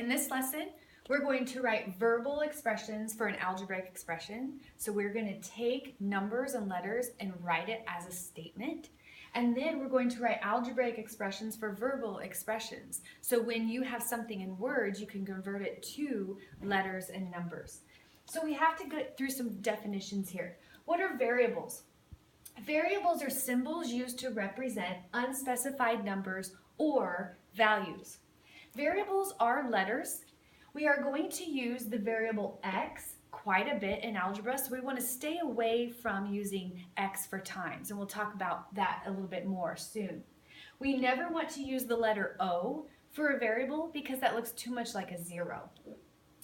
In this lesson, we're going to write verbal expressions for an algebraic expression. So we're going to take numbers and letters and write it as a statement. And then we're going to write algebraic expressions for verbal expressions. So when you have something in words, you can convert it to letters and numbers. So we have to get through some definitions here. What are variables? Variables are symbols used to represent unspecified numbers or values. Variables are letters. We are going to use the variable x quite a bit in algebra, so we want to stay away from using x for times, and we'll talk about that a little bit more soon. We never want to use the letter O for a variable because that looks too much like a 0.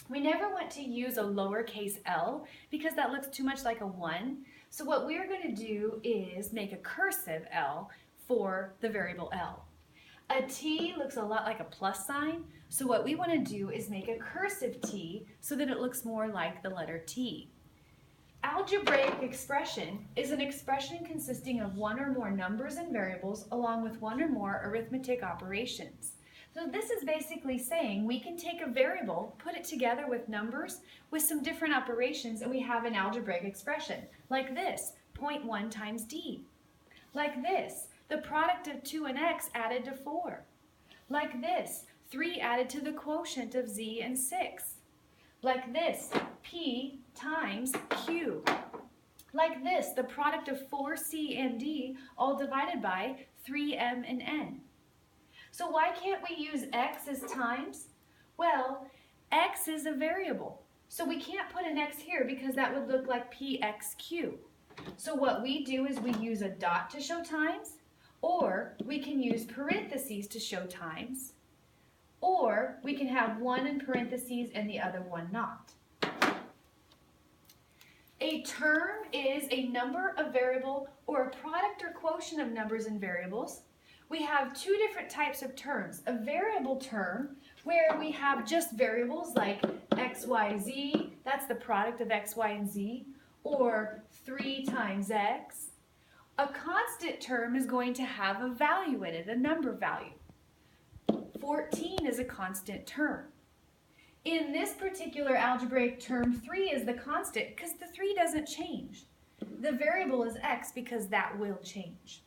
We never want to use a lowercase l because that looks too much like a 1. So what we're going to do is make a cursive L for the variable L. A T looks a lot like a plus sign, so what we want to do is make a cursive T so that it looks more like the letter T. Algebraic expression is an expression consisting of one or more numbers and variables along with one or more arithmetic operations. So this is basically saying we can take a variable, put it together with numbers with some different operations, and we have an algebraic expression, like this, 0.1 times d. Like this, the product of 2 and x added to 4. Like this, 3 added to the quotient of z and 6. Like this, p times q. Like this, the product of 4c and d all divided by 3m and n. So why can't we use x as times? Well, x is a variable, so we can't put an x here because that would look like pxq. So what we do is we use a dot to show times, or we can use parentheses to show times, or we can have one in parentheses and the other one not. A term is a number, a variable, or a product or quotient of numbers and variables. We have two different types of terms. A variable term, where we have just variables like x, y, z, that's the product of x, y, and z, or 3 times x. A constant term is going to have a value in it, a number value. 14 is a constant term. In this particular algebraic term, 3 is the constant because the 3 doesn't change. The variable is x because that will change.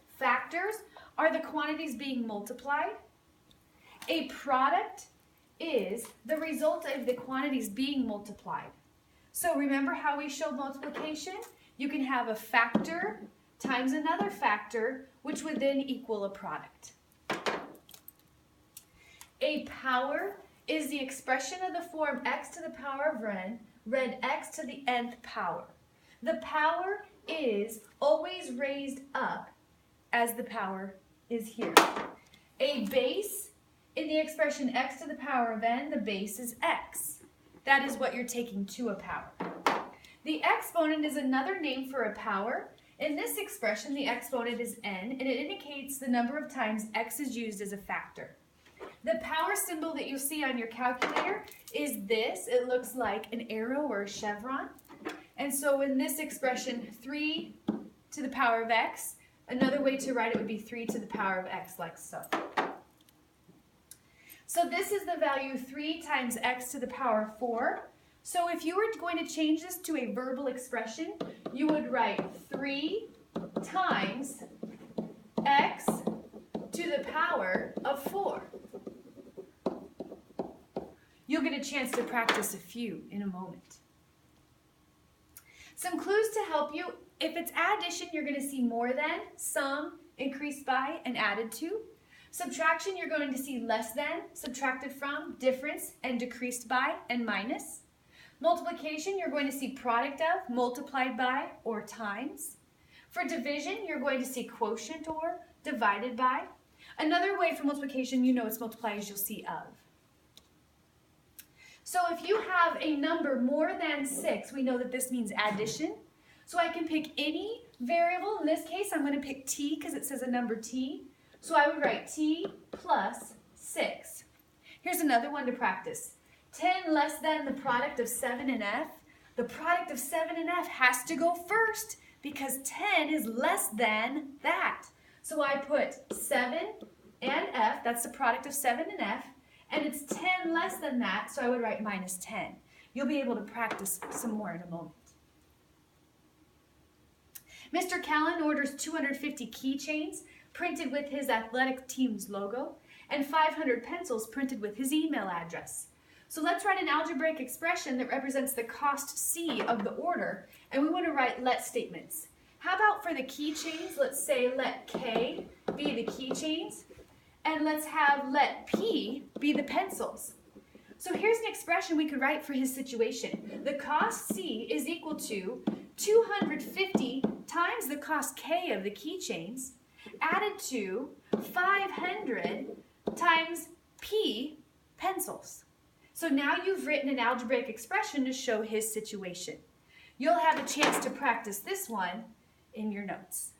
Factors are the quantities being multiplied. A product is the result of the quantities being multiplied. So remember how we showed multiplication? You can have a factor times another factor, which would then equal a product. A power is the expression of the form x to the power of n, read x to the nth power. The power is always raised up as the power is here. A base, in the expression x to the power of n, the base is x. That is what you're taking to a power. The exponent is another name for a power. In this expression, the exponent is n, and it indicates the number of times x is used as a factor. The power symbol that you see on your calculator is this. It looks like an arrow or a chevron. And so in this expression, 3 to the power of x, another way to write it would be 3 to the power of x, like so. So this is the value 3 times x to the power of 4. So if you were going to change this to a verbal expression, you would write 3 times x to the power of 4. You'll get a chance to practice a few in a moment. Some clues to help you. If it's addition, you're going to see more than, sum, increased by, and added to. Subtraction, you're going to see less than, subtracted from, difference, and decreased by, and minus. Multiplication, you're going to see product of, multiplied by, or times. For division, you're going to see quotient or, divided by. Another way for multiplication, you know it's multiply, is you'll see of. So if you have a number more than 6, we know that this means addition. So I can pick any variable. In this case, I'm going to pick t because it says a number t. So I would write t plus 6. Here's another one to practice. 10 less than the product of 7 and f. The product of 7 and f has to go first because 10 is less than that. So I put 7 and f, that's the product of 7 and f, and it's 10 less than that, so I would write minus 10. You'll be able to practice some more in a moment. Mr. Callan orders 250 keychains printed with his athletic team's logo and 500 pencils printed with his email address. So let's write an algebraic expression that represents the cost C of the order, and we want to write let statements. How about for the keychains, let's say let K be the keychains, and let's have let P be the pencils. So here's an expression we could write for his situation. The cost C is equal to 250 times the cost K of the keychains added to 500 times P pencils. So now you've written an algebraic expression to show his situation. You'll have a chance to practice this one in your notes.